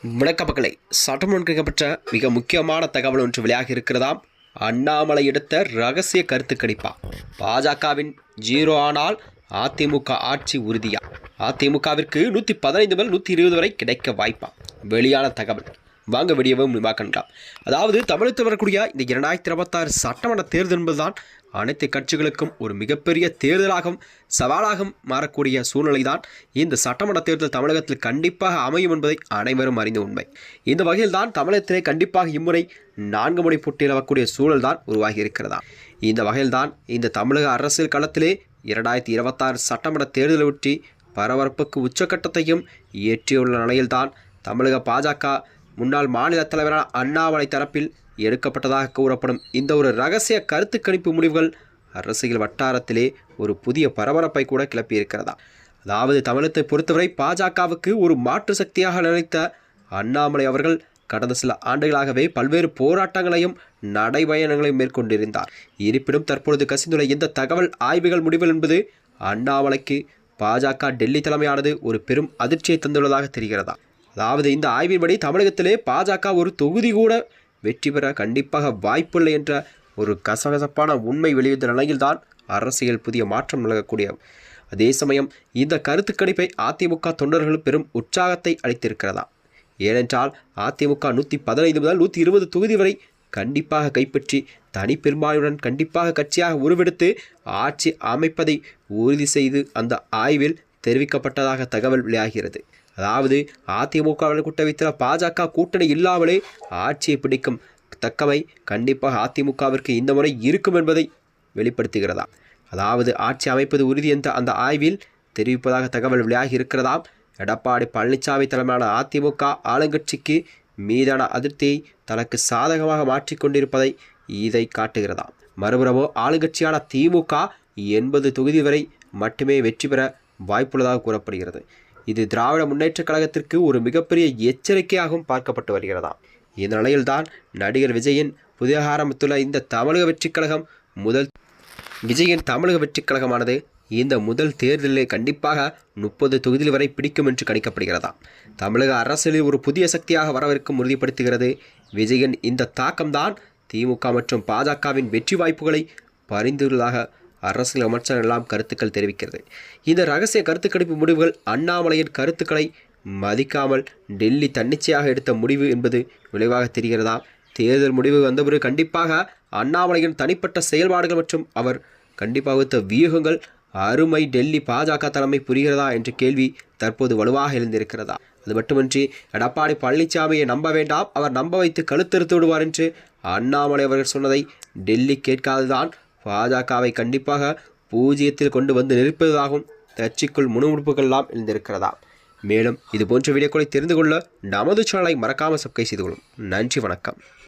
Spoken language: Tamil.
வணக்க மக்களை, சட்டமன்ற மிக முக்கியமான தகவல் ஒன்று வெளியாகி இருக்கிறதாம். அண்ணாமலை எடுத்த ரகசிய கருத்து கணிப்பா. பாஜகவின் 0 ஆனால் அதிமுக ஆட்சி உறுதியா? அதிமுகவிற்கு 115 முதல் 120 வரை கிடைக்க வாய்ப்பா? வெளியான தகவல் வாங்க வெளியவும் விவாக்கலாம். அதாவது தமிழகத்தில் வரக்கூடிய இந்த 2026 சட்டமன்ற தேர்தல் என்பதுதான் அனைத்து கட்சிகளுக்கும் ஒரு மிகப்பெரிய தேர்தலாகவும் சவாலாகவும் மாறக்கூடிய சூழ்நிலை தான் இந்த சட்டமன்ற தேர்தல் தமிழகத்தில் கண்டிப்பாக அமையும் என்பதை அனைவரும் அறிந்த உண்மை. இந்த வகையில் தான் தமிழகத்திலே கண்டிப்பாக இம்முறை 4 முறை போட்டியிடக்கூடிய சூழல் தான் உருவாகி இருக்கிறதா. இந்த வகையில் தான் இந்த தமிழக அரசியல் களத்திலே 2026 சட்டமன்ற தேர்தலை ஒட்டி பரபரப்புக்கு உச்சக்கட்டத்தையும் ஏற்றியுள்ள நிலையில்தான் தமிழக பாஜக முன்னாள் மாநில தலைவரான அண்ணாமலை தரப்பில் எடுக்கப்பட்டதாக கூறப்படும் இந்த ஒரு ரகசிய கருத்து கணிப்பு முடிவுகள் அரசியல் வட்டாரத்திலே ஒரு புதிய பரபரப்பை கூட கிளப்பியிருக்கிறதா. அதாவது தமிழகத்தை பொறுத்தவரை பாஜகவுக்கு ஒரு மாற்று சக்தியாக நினைத்த அண்ணாமலை அவர்கள் கடந்த சில ஆண்டுகளாகவே பல்வேறு போராட்டங்களையும் நடைபயணங்களையும் மேற்கொண்டிருந்தார். இருப்பினும் தற்பொழுது கசிந்துள்ள இந்த தகவல் ஆய்வுகள் முடிவுகள் என்பது அண்ணாமலைக்கு பாஜக டெல்லி தலைமையானது ஒரு பெரும் அதிர்ச்சியை தந்துள்ளதாக தெரிகிறதா. அதாவது இந்த ஆய்வின்படி தமிழகத்திலே பாஜக ஒரு தொகுதி கூட வெற்றி பெற கண்டிப்பாக வாய்ப்பில்லை என்ற ஒரு கசகசப்பான உண்மை வெளிவந்த நிலையில்தான் அரசியல் புதிய மாற்றம் நிலவக்கூடிய. அதே சமயம் இந்த கருத்து கணிப்பை அதிமுக தொண்டர்கள் பெரும் உற்சாகத்தை அளித்திருக்கிறதா. ஏனென்றால் அதிமுக 115 முதல் 120 தொகுதி வரை கண்டிப்பாக கைப்பற்றி தனி பெரும்பான்மையுடன் கண்டிப்பாக கட்சியாக உருவெடுத்து ஆட்சி அமைப்பதை உறுதி செய்து அந்த ஆய்வில் தெரிவிக்கப்பட்டதாக தகவல் வெளியாகிறது. அதாவது அதிமுகவில் கூட்டமைத்த பாஜக கூட்டணி இல்லாமலே ஆட்சியை பிடிக்கும் தக்கமை கண்டிப்பாக அதிமுகவிற்கு இந்த முறை இருக்கும் என்பதை வெளிப்படுத்துகிறதா. அதாவது ஆட்சி அமைப்பது உறுதி என்ற அந்த ஆய்வில் தெரிவிப்பதாக தகவல் வெளியாகி இருக்கிறதாம். எடப்பாடி பழனிசாமி தலைமையிலான அதிமுக ஆளுங்கட்சிக்கு மீதான அதிருப்தியை தனக்கு சாதகமாக மாற்றிக்கொண்டிருப்பதை இதை காட்டுகிறதாம். மறுபுறமோ ஆளுங்கட்சியான திமுக 80 தொகுதி வரை மட்டுமே வெற்றி பெற வாய்ப்புள்ளதாக கூறப்படுகிறது. இது திராவிட முன்னேற்ற கழகத்திற்கு ஒரு மிகப்பெரிய எச்சரிக்கையாகவும் பார்க்கப்பட்டு வருகிறதாம். இந்த நிலையில்தான் நடிகர் விஜயின் புதிய ஆரம்பித்துள்ள இந்த தமிழக வெற்றிக் கழகம் விஜயின் தமிழக வெற்றிக் கழகமானது இந்த முதல் தேர்தலில் கண்டிப்பாக 30 தொகுதிகள் வரை பிடிக்கும் என்று கணிக்கப்படுகிறதா. தமிழக அரசியலில் ஒரு புதிய சக்தியாக வரவிருக்கும் உறுதிப்படுத்துகிறது. விஜயின் இந்த தாக்கம்தான் திமுக மற்றும் பாஜகவின் வெற்றி வாய்ப்புகளை பறிந்துள்ளதாக அரசியல் விமர்சனம் எல்லாம் கருத்துக்கள் தெரிவிக்கிறது. இந்த ரகசிய கருத்து கணிப்பு முடிவுகள் அண்ணாமலையின் கருத்துக்களை மதிக்காமல் டெல்லி தன்னிச்சையாக எடுத்த முடிவு என்பது விளைவாக தெரிகிறதா. தேர்தல் முடிவு வந்தபோது கண்டிப்பாக அண்ணாமலையின் தனிப்பட்ட செயல்பாடுகள் மற்றும் அவர் கண்டிப்பாக வைத்த வியூகங்கள் அருமை டெல்லி பாஜக தலைமை புரிகிறதா என்ற கேள்வி தற்போது வலுவாக எழுந்திருக்கிறதா. அது மட்டுமின்றி எடப்பாடி பழனிசாமியை நம்ப வேண்டாம், அவர் நம்ப வைத்து கழுத்தறுத்து விடுவார் என்று அண்ணாமலை அவர்கள் சொன்னதை டெல்லி கேட்காதுதான் பாஜகவை கண்டிப்பாக பூஜ்ஜியத்தில் கொண்டு வந்து நிற்பதாகவும் கட்சிக்குள் முணுமுணுப்புகள் எல்லாம் எழுந்திருக்கிறதா. மேலும் இது போன்ற வீடியோக்களை தெரிந்து கொள்ள நமது சேனலை மறக்காமல் சப்ஸ்கிரைப் செய்து கொள்ளும். நன்றி, வணக்கம்.